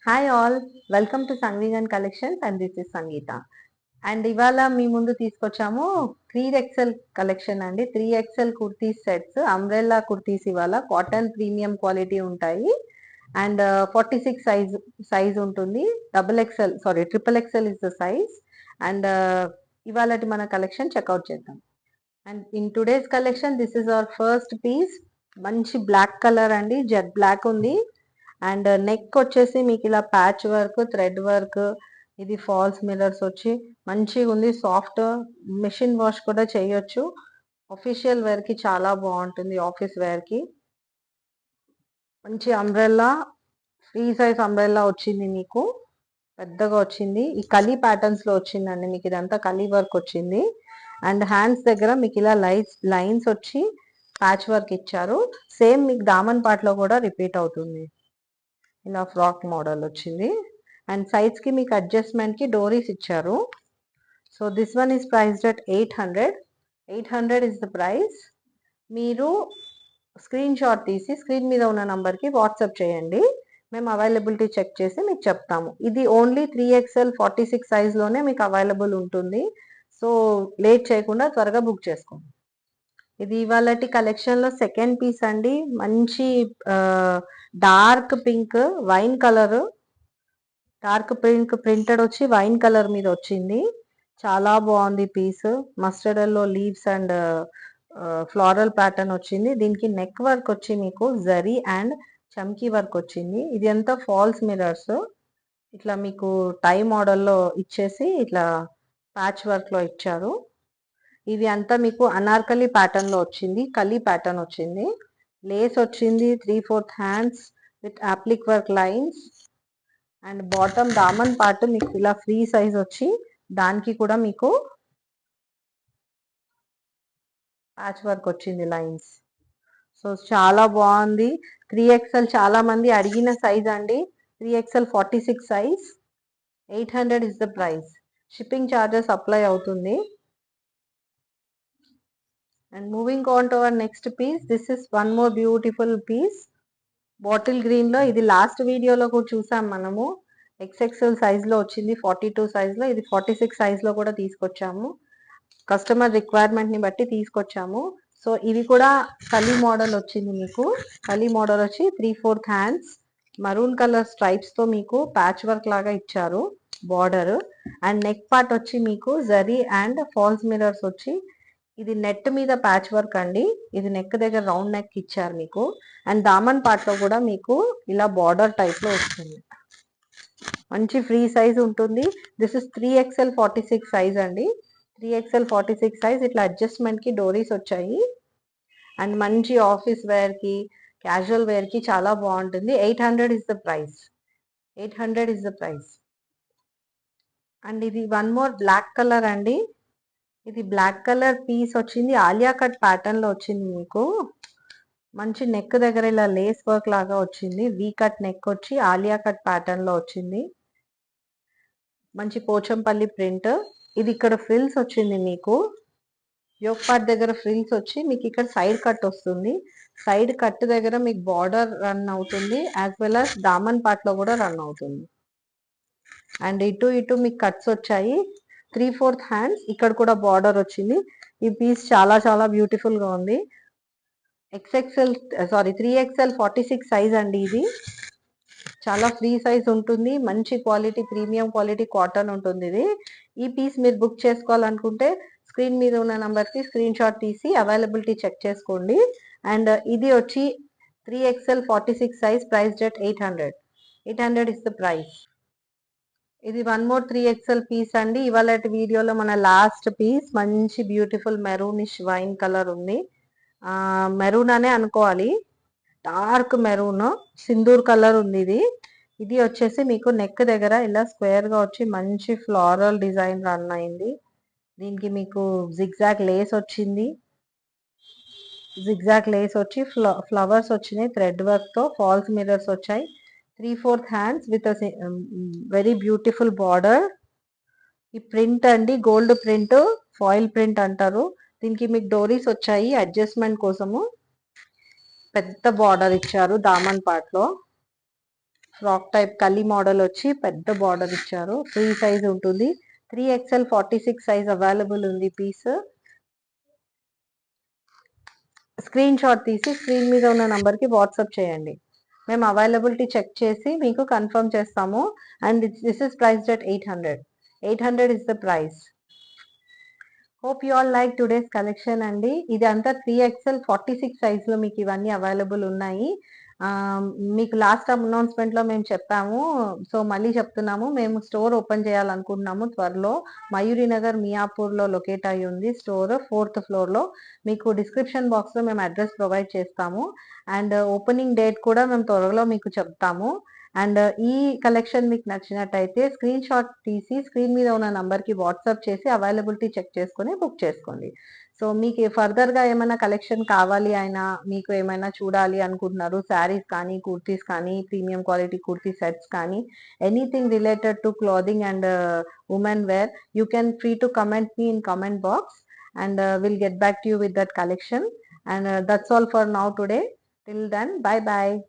Hi all, welcome to సంగీగన్ collections and this is Sangeeta. And ఇవాళ మీ ముందు తీసుకొచ్చాము 3XL కలెక్షన్ అండి. 3XL kurtis sets, umbrella kurtis. ఇవాళ కాటన్ ప్రీమియం క్వాలిటీ ఉంటాయి. అండ్ 46 సైజ్ ఉంటుంది. Triple XL is the size. And ఇవాళ మన కలెక్షన్ చెక్అవుట్ చేద్దాం. And in today's collection this is our first piece. మంచి బ్లాక్ కలర్ అండి, జెట్ బ్లాక్ ఉంది. అండ్ నెక్ వచ్చేసి మీకు ఇలా ప్యాచ్ వర్క్, థ్రెడ్ వర్క్, ఇది ఫాల్స్ మిరర్స్ వచ్చి మంచిగా ఉంది. సాఫ్ట్, మెషిన్ వాష్ కూడా చేయొచ్చు. ఆఫీషియల్ వేర్ కి చాలా బాగుంటుంది. ఆఫీస్ వేర్ కి మంచి అంబ్రెల్లా, ఫ్రీ సైజ్ అంబ్రెల్లా వచ్చింది మీకు, పెద్దగా వచ్చింది. ఈ కలీ ప్యాటర్న్స్ లో వచ్చిందండి మీకు, ఇదంతా కలీ వర్క్ వచ్చింది. అండ్ హ్యాండ్స్ దగ్గర మీకు ఇలా లైన్స్ వచ్చి ప్యాచ్ వర్క్ ఇచ్చారు. సేమ్ మీకు దామన్ పార్ట్ లో కూడా రిపీట్ అవుతుంది. ఇలా ఫ్రాక్ మోడల్ వచ్చింది. అండ్ సైజ్ కి మీకు అడ్జస్ట్మెంట్ కి డోరీస్ ఇచ్చారు. So this one is priced at 800 is the price. మీరు స్క్రీన్ షాట్ తీసి స్క్రీన్ మీద ఉన్న నంబర్ కి వాట్సాప్ చేయండి. మేము అవైలబిలిటీ చెక్ చేసి మీకు చెప్తాము. ఇది ఓన్లీ 3XL 46 సైజ్ లోనే మీకు అవైలబుల్ ఉంటుంది. సో లేట్ చేయకుండా త్వరగా బుక్ చేసుకోండి. ఇది ఇవాళ కలెక్షన్ లో సెకండ్ పీస్ అండి. మంచి dark pink wine colour, dark pink printed వచ్చి వైన్ కలర్ మీద వచ్చింది. చాలా బాగుంది piece. Mustard yellow leaves and floral pattern వచ్చింది. దీనికి నెక్ వర్క్ వచ్చి మీకు జరీ అండ్ చమ్కీ వర్క్ వచ్చింది. ఇది అంతా ఫాల్స్ మిరర్స్ ఇట్లా మీకు టై మోడల్లో ఇచ్చేసి ఇట్లా ప్యాచ్ వర్క్ లో ఇచ్చారు. ఇది అంతా మీకు అనార్కలి ప్యాటర్న్ లో వచ్చింది, కలీ ప్యాటర్న్ వచ్చింది. లేస్ వచ్చింది 3/4 hands with applique work lines. And bottom దామన్ పార్ట్ మీకు ఇలా ఫ్రీ సైజ్ వచ్చి దానికి కూడా మీకు ప్యాచ్ వర్క్ వచ్చింది లైన్స్. సో చాలా బాగుంది. 3XL చాలా మంది అడిగిన సైజ్ అండి. 3XL 46 size. 800 is the price. Shipping charges apply అవుతుంది. And moving on to our next piece, this is one more beautiful piece. Bottle green లో, ఇది లాస్ట్ వీడియోలో కూడా చూసాం మనము. XXL సైజ్ లో వచ్చింది, 42 సైజ్ లో. ఇది 46 సైజ్ లో కూడా తీసుకొచ్చాము. కస్టమర్ రిక్వైర్మెంట్ ని బట్టి తీసుకొచ్చాము. సో ఇది కూడా కలీ మోడల్ వచ్చింది మీకు. కలీ మోడల్ వచ్చి 3/4 హ్యాండ్స్, మరూన్ కలర్ స్ట్రైప్స్ తో మీకు ప్యాచ్ వర్క్ లాగా ఇచ్చారు బార్డర్. అండ్ నెక్ పార్ట్ వచ్చి మీకు జరీ అండ్ ఫాల్స్ మిరర్స్ వచ్చి, ఇది నెట్ మీద ప్యాచ్ వర్క్ అండి. ఇది నెక్ దగ్గర రౌండ్ నెక్ ఇచ్చారు మీకు. అండ్ దామన్ పార్ట్ లో కూడా మీకు ఇలా బార్డర్ టైప్ లో వస్తుంది. మంచి ఫ్రీ సైజ్ ఉంటుంది. దిస్ ఇస్ 3XL 46 సైజ్ అండి. 3XL 46 size. ఇట్లా అడ్జస్ట్మెంట్ కి డోరీస్ వచ్చాయి. అండ్ మంచి ఆఫీస్ వేర్ కి, క్యాజువల్ వేర్ కి చాలా బాగుంటుంది. 800 is the price. 800 is the price. And ఇది వన్ మోర్ బ్లాక్ కలర్ అండి. ఇది బ్లాక్ కలర్ పీస్ వచ్చింది, ఆలియా కట్ ప్యాటర్న్ లో వచ్చింది మీకు. మంచి నెక్ దగ్గర ఇలా లేస్ వర్క్ లాగా వచ్చింది. వీ కట్ నెక్ వచ్చి ఆలియా కట్ ప్యాటర్న్ లో వచ్చింది. మంచి పోచంపల్లి ప్రింట్. ఇది ఇక్కడ ఫ్రిల్స్ వచ్చింది మీకు. యోక్ పార్ట్ దగ్గర ఫ్రిల్స్ వచ్చి మీకు ఇక్కడ సైడ్ కట్ వస్తుంది. సైడ్ కట్ దగ్గర మీకు బార్డర్ రన్ అవుతుంది, as well as Daman part లో కూడా రన్ అవుతుంది. అండ్ ఇటు మీకు కట్స్ వచ్చాయి. 3/4 హ్యాండ్స్, ఇక్కడ కూడా బార్డర్ వచ్చింది. ఈ పీస్ చాలా చాలా బ్యూటిఫుల్ గా ఉంది. 3XL 46 సైజ్ అండి. ఇది చాలా ఫ్రీ సైజ్ ఉంటుంది. మంచి క్వాలిటీ, ప్రీమియం క్వాలిటీ కాటన్ ఉంటుంది ఇది. ఈ పీస్ మీరు బుక్ చేసుకోవాలనుకుంటే స్క్రీన్ మీద ఉన్న నంబర్ కి స్క్రీన్ షాట్ తీసి అవైలబిలిటీ చెక్ చేసుకోండి. అండ్ ఇది వచ్చి 3XL 46 size, price at 800. 800 is the price. ఇది వన్ మోర్ 3XL పీస్ అండి. ఇవాళ వీడియోలో మన లాస్ట్ పీస్. మంచి బ్యూటిఫుల్ మెరూనిష్ వైన్ కలర్ ఉంది. మెరూన్ అనే అనుకోవాలి, డార్క్ మెరూన్ సింధూర్ కలర్ ఉంది ఇది. ఇది వచ్చేసి మీకు నెక్ దగ్గర ఇలా స్క్వేర్ గా వచ్చి మంచి ఫ్లోరల్ డిజైన్ రన్ అయింది. దీనికి మీకు జిగ్జాగ్ లేస్ వచ్చింది. జిగ్జాగ్ లేస్ వచ్చి ఫ్లవర్స్ వచ్చినాయి థ్రెడ్ వర్క్ తో. ఫాల్స్ మిరర్స్ వచ్చాయి. 3/4 hands with very beautiful border. ఈ ప్రింట్ అండి గోల్డ్ ప్రింట్, ఫాయిల్ ప్రింట్ అంటారు. దీనికి మీకు డోరీస్ వచ్చాయి అడ్జస్ట్మెంట్ కోసము. పెద్ద బార్డర్ ఇచ్చారు దామన్ పార్ట్ లో. ఫ్రాక్ టైప్ కలీ మోడల్ వచ్చి పెద్ద బార్డర్ ఇచ్చారు. ఫ్రీ సైజ్ ఉంటుంది. 3XL 46 సైజ్ అవైలబుల్ ఉంది పీస్. స్క్రీన్ షాట్ తీసి స్క్రీన్ మీద ఉన్న నంబర్కి వాట్సాప్ చేయండి. మేము అవైలబిలిటీ చెక్ చేసి మీకు కన్ఫర్మ్ చేస్తాము. And this is priced at 800 is the price. Hope you all like today's collection అండి. ఇది అంతా 3XL 46 సైజ్లో మీకు ఇవన్నీ అవైలబుల్ ఉన్నాయి. మీకు లాస్ట్ అనౌన్స్మెంట్లో మేము చెప్పాము, సో మళ్ళీ చెప్తున్నాము. మేము స్టోర్ ఓపెన్ చేయాలనుకుంటున్నాము త్వరలో. మయూరి నగర్ మియాపూర్లో లొకేట్ అయి ఉంది స్టోర్, 4th ఫ్లోర్లో. మీకు డిస్క్రిప్షన్ బాక్స్లో మేము అడ్రస్ ప్రొవైడ్ చేస్తాము. అండ్ ఓపెనింగ్ డేట్ కూడా మేము త్వరలో మీకు చెప్తాము. అండ్ ఈ కలెక్షన్ మీకు నచ్చినట్టయితే స్క్రీన్ షాట్ తీసి స్క్రీన్ మీద ఉన్న నంబర్కి వాట్సాప్ చేసి అవైలబిలిటీ చెక్ చేసుకొని బుక్ చేసుకోండి. సో మీకు ఫర్దర్గా ఏమైనా కలెక్షన్ కావాలి అయినా, మీకు ఏమైనా చూడాలి అనుకుంటున్నారు, శారీస్ కానీ, కుర్తీస్ కానీ, ప్రీమియం క్వాలిటీ కుర్తీ సెట్స్ కానీ, anything related to clothing and women wear, you can free to comment me in comment box and we'll get back to you with that collection. And that's all for now today. Till then, bye bye.